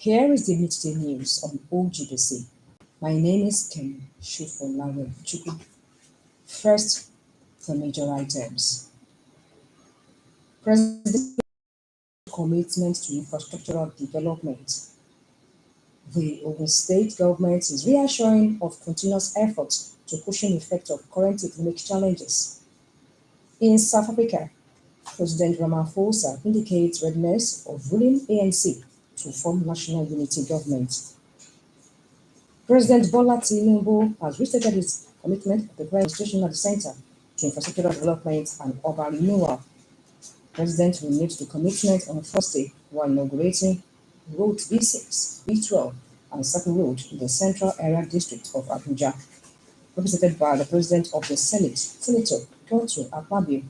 Here is the midday news on OGBC. My name is Kemi Chukwu. First, the major items. President commitment to infrastructural development. The Ogun State government is reassuring of continuous efforts to cushion the effect of current economic challenges. In South Africa, President Ramaphosa indicates readiness of ruling ANC to form national unity government. President Bola Tinubu has restated his commitment of the current administration at the center to infrastructural development and urban renewal. President renewed the commitment on Thursday while inaugurating Road B6, B12, and Circle Road in the Central Area District of Abuja. Represented by the President of the Senate, Senator Kyoto Akpabio,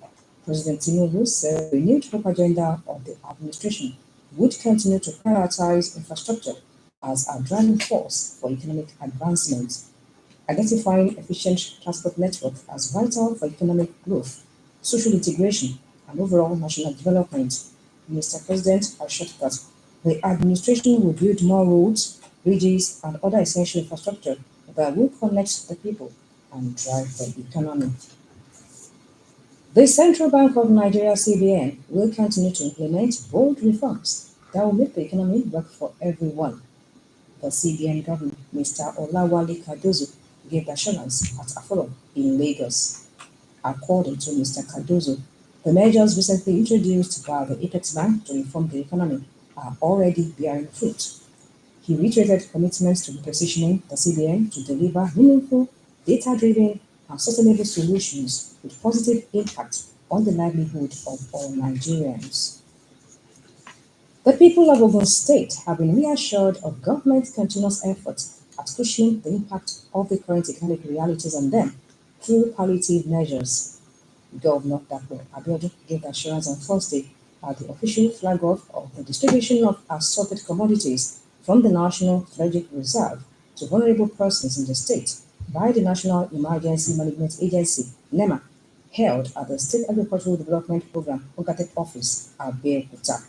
President Tinubu said the renewed hope agenda of the administration would continue to prioritize infrastructure as a driving force for economic advancement, identifying efficient transport network as vital for economic growth, social integration, and overall national development. Mr. President assured that the administration will build more roads, bridges, and other essential infrastructure that will connect the people and drive the economy. The Central Bank of Nigeria (CBN) will continue to implement bold reforms that will make the economy work for everyone. The CBN governor, Mr. Olawale Cardozo, gave assurance at a forum in Lagos. According to Mr. Cardozo, the measures recently introduced by the Apex Bank to reform the economy are already bearing fruit. He reiterated commitments to positioning the CBN to deliver meaningful, data-driven, and sustainable solutions with positive impact on the livelihood of all Nigerians. The people of Ogun State have been reassured of government's continuous efforts at cushioning the impact of the current economic realities on them through palliative measures. Governor Dr. Abiodun gave assurance on Thursday at the official flag-off of the distribution of assorted commodities from the National Strategic Reserve to vulnerable persons in the state by the National Emergency Management Agency, NEMA, held at the State Agricultural Development Program Ogatek Office, Abeokuta.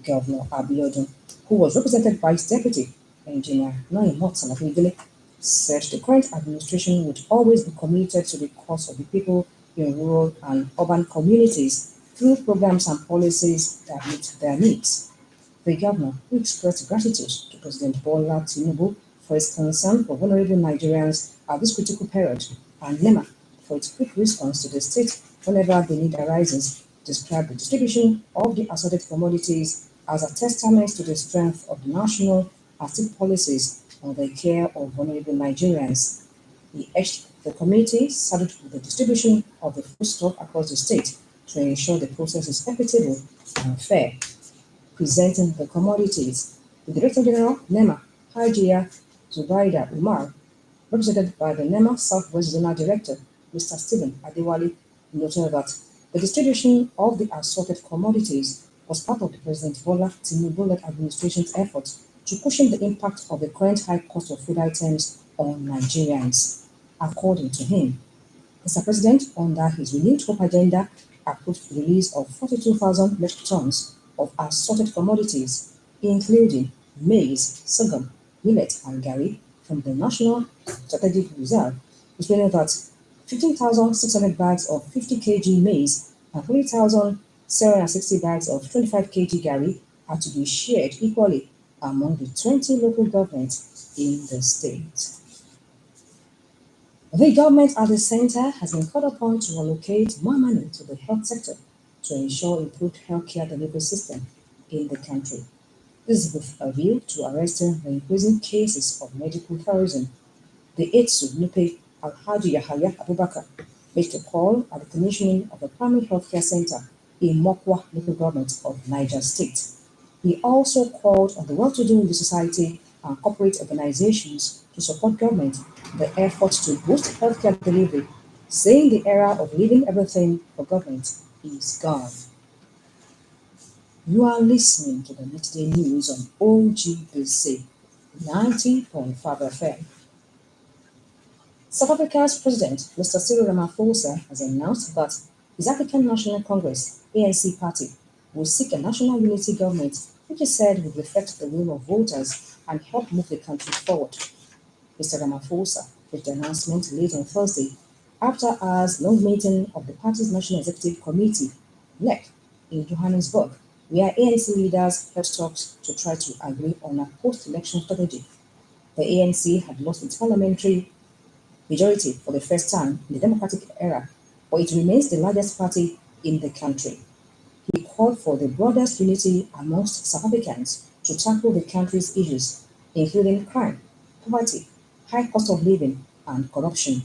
Governor Abiodun, who was represented by his deputy, Engineer Noimot Salafidele, said the current administration would always be committed to the cause of the people in rural and urban communities through programs and policies that meet their needs. The governor expressed gratitude to President Bola Tinubu for his concern for vulnerable Nigerians at this critical period, and NEMA for its quick response to the state whenever the need arises, described the distribution of the assorted commodities as a testament to the strength of the national and state policies on the care of vulnerable Nigerians. He urged the committee saddled with the distribution of the foodstuff across the state to ensure the process is equitable and fair. Presenting the commodities, the Director General, NEMA, Hajia Zubaida Umar, represented by the NEMA Southwest Zonal Director, Mr. Stephen Adewale, noted that the distribution of the assorted commodities was part of the President Bola Tinubu-led administration's efforts to cushion the impact of the current high cost of food items on Nigerians. According to him, Mr. President, under his renewed hope agenda, approved the release of 42,000 metric tons of assorted commodities, including maize, sorghum, millet, and garri, from the National Strategic Reserve, explaining that 15,600 bags of 50 kg maize and 3,760 bags of 25 kg garri are to be shared equally among the 20 local governments in the state. The government at the center has been called upon to allocate more money to the health sector to ensure improved healthcare delivery system in the country. This is with a view to arresting the increasing cases of medical terrorism. The AITSU Nupe Alhaji Yahaya Abubakar made a call at the commissioning of the primary healthcare center in Mokwa local government of Niger State. He also called on the well-to-do in the society and corporate organizations to support government in the efforts to boost healthcare delivery, saying the era of leaving everything for government is gone. You are listening to the midday news on OGBC 90.5 FM. South Africa's President, Mr. Cyril Ramaphosa, has announced that his African National Congress (ANC) party will seek a national unity government which he said would reflect the will of voters and help move the country forward. Mr. Ramaphosa made the announcement late on Thursday after hours long meeting of the party's National Executive Committee, NEC, in Johannesburg, where ANC leaders held talks to try to agree on a post-election strategy. The ANC had lost its parliamentary majority for the first time in the democratic era, but it remains the largest party in the country. He called for the broadest unity amongst South Africans to tackle the country's issues, including crime, poverty, high cost of living, and corruption.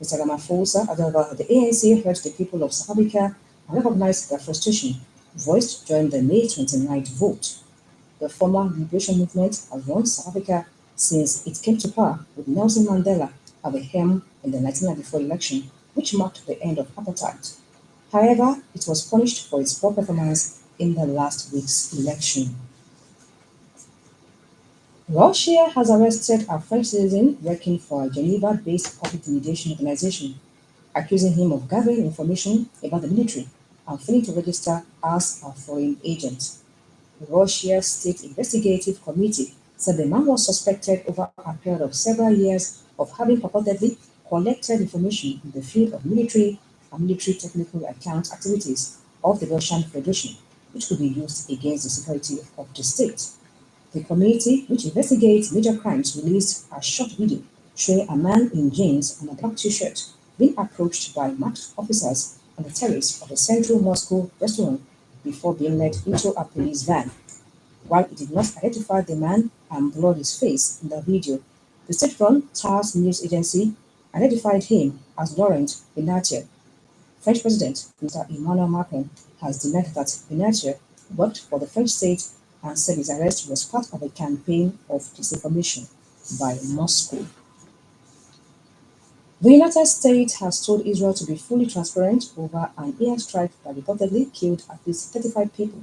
Mr. Ramaphosa, however, the ANC urged the people of South Africa and recognized their frustration voiced during the May 29th vote. The former liberation movement has run South Africa since it came to power with Nelson Mandela at the helm in the 1994 election, which marked the end of apartheid. However, it was punished for its poor performance in the last week's election. Russia has arrested a French citizen working for a Geneva-based public mediation organization, accusing him of gathering information about the military and failing to register as a foreign agent. Russia's State Investigative Committee said the man was suspected over a period of several years of having purportedly collected information in the field of military and military technical account activities of the Russian Federation, which could be used against the security of the state. The committee, which investigates major crimes, released a short video showing a man in jeans and a black t-shirt being approached by masked officers on the terrace of a central Moscow restaurant before being led into a police van. While it did not identify the man and blur his face in the video, the state-run TASS news agency identified him as Laurent Benatia. French President Mr. Emmanuel Macron has denied that Benatia worked for the French state and said his arrest was part of a campaign of disinformation by Moscow. The United States has told Israel to be fully transparent over an airstrike that reportedly killed at least 35 people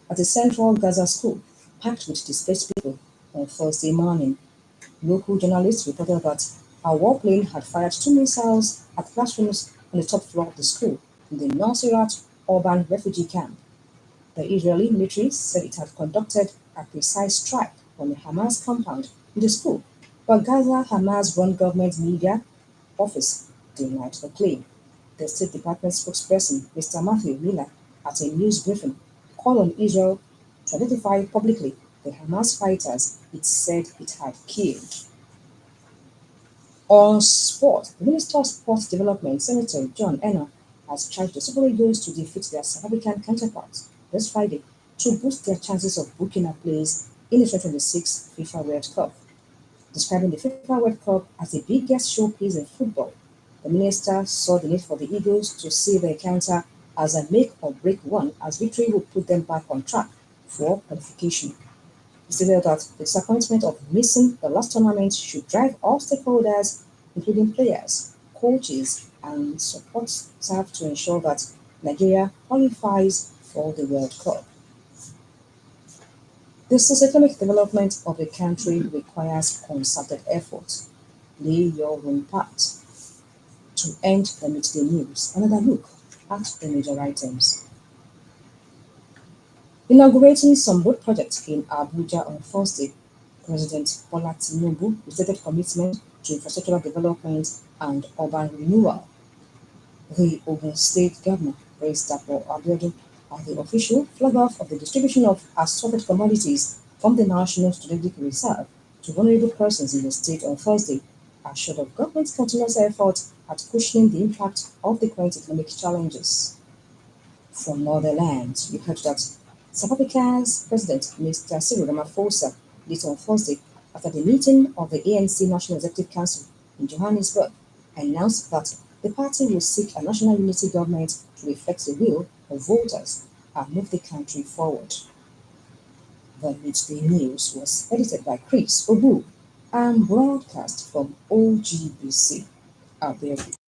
at a central Gaza school packed with displaced people on Thursday morning. Local journalists reported that a warplane had fired two missiles at classrooms on the top floor of the school in the Nuseirat urban refugee camp. The Israeli military said it had conducted a precise strike on a Hamas compound in the school, but Gaza Hamas-run government media office denied the claim. The State Department spokesperson, Mr. Matthew Miller, at a news briefing, called on Israel to identify publicly the Hamas fighters it said it had killed. On sport, the Minister of Sports Development, Senator John Enna, has charged the Super Eagles to defeat their South African counterparts this Friday to boost their chances of booking a place in the 2026 FIFA World Cup. Describing the FIFA World Cup as the biggest showpiece in football, the minister saw the need for the Eagles to see the encounter as a make-or-break one, as victory would put them back on track for qualification. He stated that the disappointment of missing the last tournament should drive all stakeholders, including players, coaches, and support staff, to ensure that Nigeria qualifies for the World Cup. The socioeconomic development of a country requires concerted effort. Play your own part. To end the midday news, another look at the major items. Inaugurating some road projects in Abuja on Thursday, President Bola Tinubu stated commitment to infrastructural development and urban renewal. The Ogun State Governor praised Dapo Abiodun as the official flag-off of the distribution of assorted commodities from the National Strategic Reserve to vulnerable persons in the state on Thursday, assured of government's continuous efforts at cushioning the impact of the current economic challenges. From Netherlands, we heard that South Africa's President Mr. Cyril Ramaphosa late on Thursday, after the meeting of the ANC National Executive Council in Johannesburg, announced that the party will seek a national unity government to reflect the will of voters and move the country forward. The Midday News was edited by Chris Obu and broadcast from OGBC, Abeokuta.